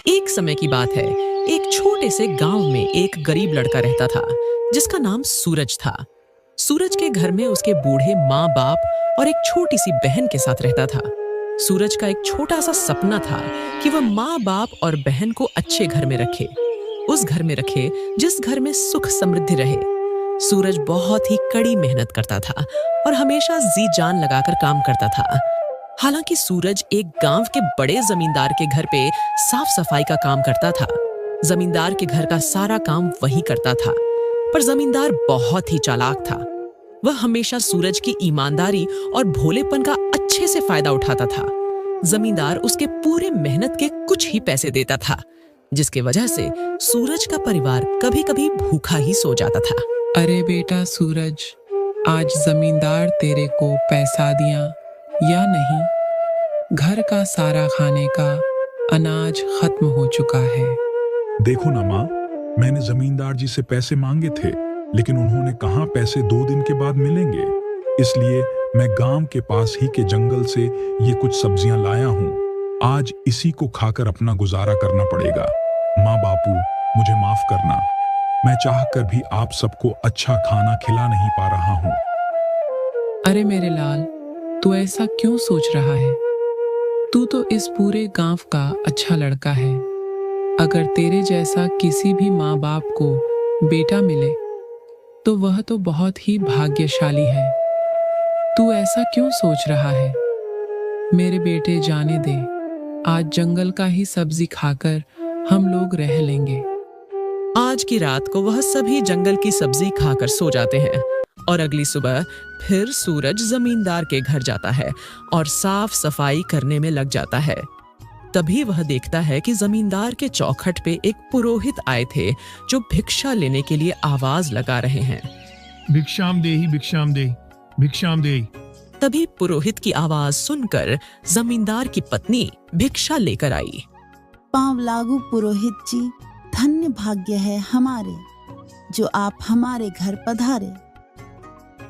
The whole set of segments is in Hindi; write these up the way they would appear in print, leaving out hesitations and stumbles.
एक समय की बात है, एक छोटे से गांव में एक गरीब लड़का रहता था जिसका नाम सूरज था। सूरज के घर में उसके बूढ़े माँ बाप और एक छोटी सी बहन के साथ रहता था। सूरज का एक छोटा सा सपना था कि वह माँ बाप और बहन को अच्छे घर में रखे, उस घर में रखे जिस घर में सुख समृद्धि रहे। सूरज बहुत ही कड़ी मेहनत करता था और हमेशा जी जान लगाकर काम करता था। हालांकि सूरज एक गांव के बड़े जमींदार के घर पे साफ सफाई का काम करता था। जमींदार के घर का सारा काम वही करता था, पर जमींदार बहुत ही चालाक था। वह हमेशा सूरज की ईमानदारी और भोलेपन का अच्छे से फायदा उठाता था। जमींदार उसके पूरे मेहनत के कुछ ही पैसे देता था, जिसके वजह से सूरज का परिवार कभी-कभी भूखा ही सो जाता था। अरे बेटा सूरज, आज जमींदार तेरे को पैसा दिया या नहीं? घर का सारा खाने का अनाज खत्म हो चुका है। देखो ना माँ, मैंने जमींदार जी से पैसे मांगे थे, लेकिन उन्होंने कहा पैसे 2 दिन के बाद मिलेंगे। इसलिए मैं गांव के पास ही के जंगल से ये कुछ सब्जियां लाया हूँ। आज इसी को खाकर अपना गुजारा करना पड़ेगा। माँ बापू, मुझे माफ करना, मैं चाहकर भी आप सबको अच्छा खाना खिला नहीं पा रहा हूँ। अरे मेरे लाल, तू ऐसा क्यों सोच रहा है? तू तो इस पूरे गांव का अच्छा लड़का है। अगर तेरे जैसा किसी भी माँ बाप को बेटा मिले तो वह तो बहुत ही भाग्यशाली है। तू ऐसा क्यों सोच रहा है? मेरे बेटे, जाने दे। आज जंगल का ही सब्जी खाकर हम लोग रह लेंगे। आज की रात को वह सभी जंगल की सब्जी खाकर सो जाते हैं और अगली सुबह फिर सूरज जमींदार के घर जाता है और साफ सफाई करने में लग जाता है। तभी वह देखता है कि जमींदार के चौखट पे एक पुरोहित आए थे जो भिक्षा लेने के लिए आवाज लगा रहे हैं। भिक्षाम देहि, भिक्षाम देहि, भिक्षाम देहि। तभी पुरोहित की आवाज सुनकर जमींदार की पत्नी भिक्षा लेकर आई। पांव लागू पुरोहित जी, धन्य भाग्य है हमारे जो आप हमारे घर पधारे।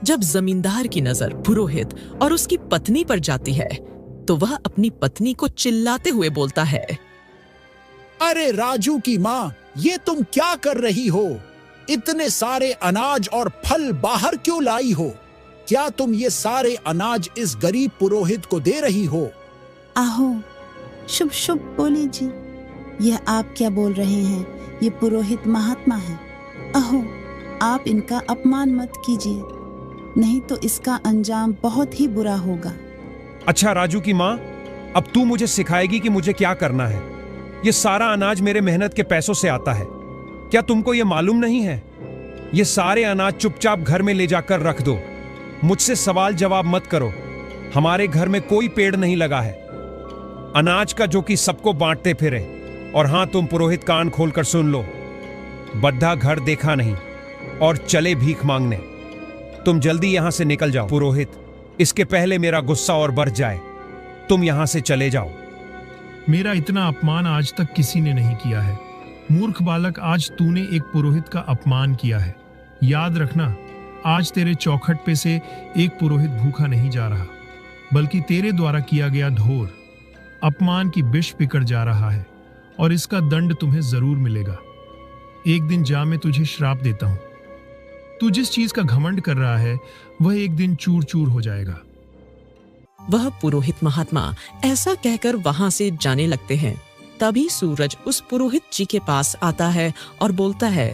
जब जमींदार की नजर पुरोहित और उसकी पत्नी पर जाती है तो वह अपनी पत्नी को चिल्लाते हुए बोलता है, अरे राजू की माँ, ये तुम क्या कर रही हो? इतने सारे अनाज और फल बाहर क्यों लाई हो? क्या तुम ये सारे अनाज इस गरीब पुरोहित को दे रही हो? आहो, शुभ शुभ बोले जी। यह आप क्या बोल रहे हैं? ये पुरोहित महात्मा है। आहो, आप इनका अपमान मत कीजिए, नहीं तो इसका अंजाम बहुत ही बुरा होगा। अच्छा राजू की माँ, अब तू मुझे सिखाएगी कि मुझे क्या करना है। ये सारा अनाज मेरे मेहनत के पैसों से आता है। क्या तुमको ये मालूम नहीं है? ये सारे अनाज चुपचाप घर में ले जाकर रख दो। मुझसे सवाल जवाब मत करो। हमारे घर में कोई पेड़ नहीं लगा है अनाज का जो कि सबको बांटते फिरे। और हाँ, तुम पुरोहित, कान खोलकर सुन लो। बद्धा घर देखा नहीं और चले भीख मांगने। तुम जल्दी यहां से निकल जाओ पुरोहित, इसके पहले मेरा गुस्सा और बढ़ जाए। तुम यहां से चले जाओ। मेरा इतना अपमान आज तक किसी ने नहीं किया है। मूर्ख बालक, आज तूने एक पुरोहित का अपमान किया है। याद रखना, आज तेरे चौखट पे से एक पुरोहित भूखा नहीं जा रहा, बल्कि तेरे द्वारा किया गया घोर अपमान की विष पिघल जा रहा है और इसका दंड तुम्हें जरूर मिलेगा। एक दिन जा, मैं तुझे श्राप देता हूं। तू जिस चीज का घमंड कर रहा है वह एक दिन चूर चूर हो जाएगा। वह पुरोहित महात्मा ऐसा कहकर वहां से जाने लगते हैं। तभी सूरज उस पुरोहित जी के पास आता है और बोलता है,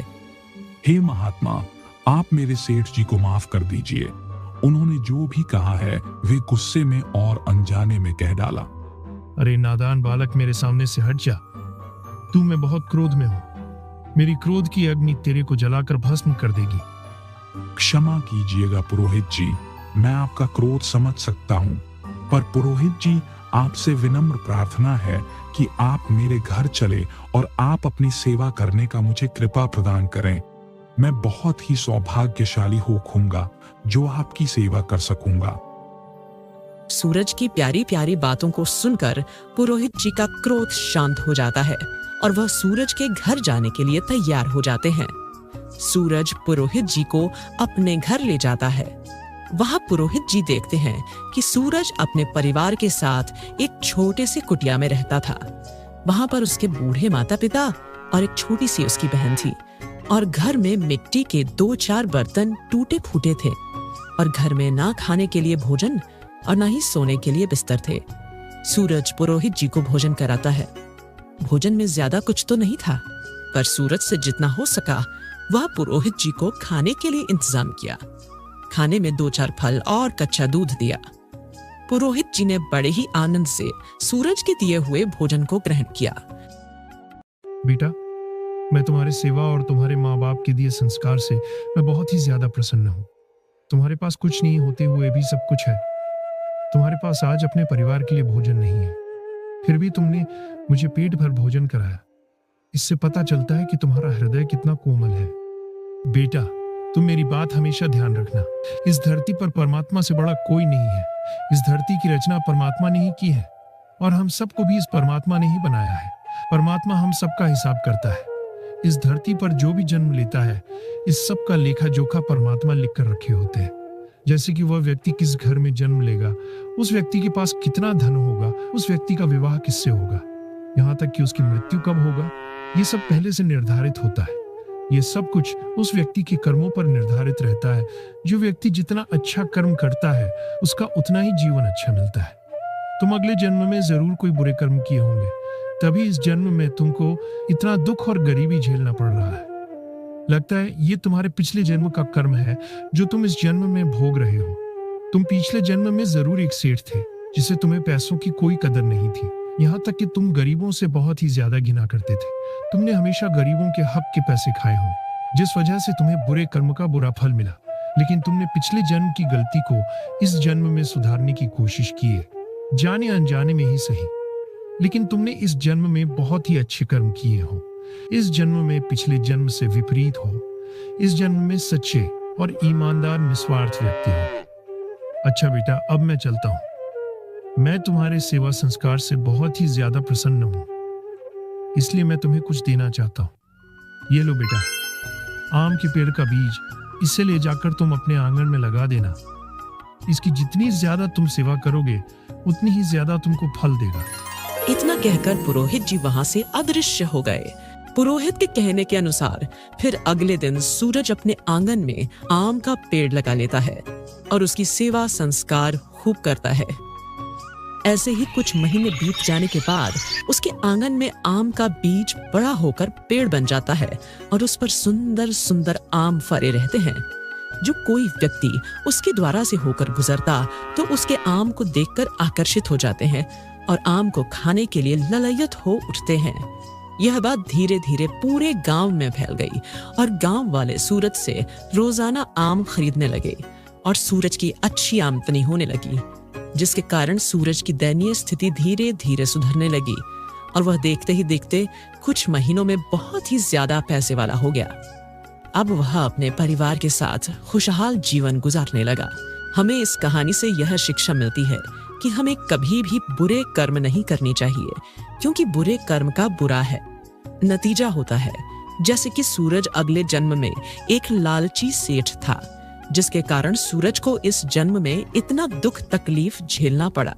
हे महात्मा, आप मेरे सेठ जी को माफ कर दीजिए। उन्होंने जो भी कहा है वे गुस्से में और अनजाने में कह डाला। अरे नादान बालक, मेरे सामने से हट जा। तू, मैं बहुत क्रोध में हूं। मेरी क्रोध की अग्नि तेरे को जलाकर भस्म कर देगी। क्षमा कीजिएगा पुरोहित जी, मैं आपका क्रोध समझ सकता हूँ, पर पुरोहित जी, आपसे विनम्र प्रार्थना है कि आप मेरे घर चले और आप अपनी सेवा करने का मुझे कृपा प्रदान करें। मैं बहुत ही सौभाग्यशाली होऊंगा जो आपकी सेवा कर सकूंगा। सूरज की प्यारी प्यारी बातों को सुनकर पुरोहित जी का क्रोध शांत हो जाता है और वह सूरज के घर जाने के लिए तैयार हो जाते हैं। सूरज पुरोहित जी को अपने घर ले जाता है। वहां पुरोहित जी देखते हैं कि सूरज अपने परिवार के साथ एक छोटे से कुटिया में रहता था। वहां पर उसके बूढ़े माता पिता और एक छोटी सी उसकी बहन थी, और घर में मिट्टी के 2-4 बर्तन टूटे फूटे थे, और घर में ना खाने के लिए भोजन और ना ही सोने के लिए बिस्तर थे। सूरज पुरोहित जी को भोजन कराता है। भोजन में ज्यादा कुछ तो नहीं था, पर सूरज से जितना हो सका वह पुरोहित जी को खाने के लिए इंतजाम किया। खाने में 2-4 फल और कच्चा दूध दिया। पुरोहित जी ने बड़े ही आनंद से सूरज के दिए हुए भोजन को ग्रहण किया। बेटा, मैं तुम्हारे सेवा और तुम्हारे माँ बाप के दिए संस्कार से मैं बहुत ही ज्यादा प्रसन्न हूँ। तुम्हारे पास कुछ नहीं होते हुए भी सब कुछ है। तुम्हारे पास आज अपने परिवार के लिए भोजन नहीं है, फिर भी तुमने मुझे पेट भर भोजन कराया। इससे पता चलता है कि तुम्हारा हृदय कितना कोमल है। बेटा, तुम मेरी बात हमेशा ध्यान रखना। इस धरती पर परमात्मा से बड़ा कोई नहीं है। इस धरती की रचना परमात्मा ने ही की है, और हम सबको भी इस परमात्मा ने ही बनाया है। परमात्मा हम सबका हिसाब करता है। इस धरती पर जो भी जन्म लेता है, इस सब का लेखा जोखा परमात्मा लिख कर रखे होते हैं। जैसे कि वह व्यक्ति किस घर में जन्म लेगा, उस व्यक्ति के पास कितना धन होगा, उस व्यक्ति का विवाह किससे होगा, यहाँ तक कि उसकी मृत्यु कब होगा, ये सब पहले से निर्धारित होता है। ये सब कुछ उस व्यक्ति के कर्मों पर निर्धारित रहता है। जो व्यक्ति जितना अच्छा कर्म करता है, उसका उतना ही जीवन अच्छा मिलता है। तुम अगले जन्म में जरूर कोई बुरे कर्म किए होंगे, तभी इस जन्म में तुमको इतना दुख और गरीबी झेलना पड़ रहा है। लगता है ये तुम्हारे पिछले जन्म का कर्म है जो तुम इस जन्म में भोग रहे हो। तुम पिछले जन्म में जरूर एक सेठ थे, जिसे तुम्हें पैसों की कोई कदर नहीं थी। यहाँ तक कि तुम गरीबों से बहुत ही ज्यादा घिना करते थे। तुमने हमेशा गरीबों के हक के पैसे खाए हों, जिस वजह से तुम्हें बुरे कर्म का बुरा फल मिला। लेकिन तुमने पिछले जन्म की गलती को इस जन्म में सुधारने की कोशिश की है, जाने अनजाने में ही सही। लेकिन तुमने इस जन्म में बहुत ही अच्छे कर्म किए हो। इस जन्म में पिछले जन्म से विपरीत हो। इस जन्म में सच्चे और ईमानदार निस्वार्थ व्यक्ति हो। अच्छा बेटा, अब मैं चलता हूँ। मैं तुम्हारे सेवा संस्कार से बहुत ही ज्यादा प्रसन्न हूँ, इसलिए मैं तुम्हें कुछ देना चाहता हूँ। ये लो बेटा, आम के पेड़ का बीज, इसे ले जाकर तुम अपने आंगन में लगा देना। इसकी जितनी ज्यादा तुम सेवा करोगे, उतनी ही ज्यादा तुमको फल देगा। इतना कहकर पुरोहित जी वहां से अदृश्य हो गए। पुरोहित के कहने के अनुसार फिर अगले दिन सूरज अपने आंगन में आम का पेड़ लगा लेता है और उसकी सेवा संस्कार खूब करता है। ऐसे ही कुछ महीने बीत जाने के बाद उसके आंगन में आम का बीज बड़ा होकर पेड़ बन जाता है और उस पर सुंदर सुंदर आम फरे रहते हैं। जो कोई व्यक्ति उसके द्वारा से होकर गुजरता तो उसके आम को देखकर आकर्षित हो जाते हैं और आम को खाने के लिए ललयत हो उठते हैं। यह बात धीरे धीरे पूरे गांव में फैल गई और गांव वाले सूरज से रोजाना आम खरीदने लगे और सूरज की अच्छी आमदनी होने लगी, जिसके कारण सूरज की दयनीय स्थिति धीरे धीरे सुधरने लगी और वह देखते ही देखते कुछ महीनों में बहुत ही ज्यादा पैसे वाला हो गया। अब वह अपने परिवार के साथ खुशहाल जीवन गुजारने लगा। हमें इस कहानी से यह शिक्षा मिलती है कि हमें कभी भी बुरे कर्म नहीं करने चाहिए, क्योंकि बुरे कर्म का बुरा है नतीजा होता है। जैसे कि सूरज अगले जन्म में एक लालची सेठ था, जिसके कारण सूरज को इस जन्म में इतना दुख तकलीफ झेलना पड़ा।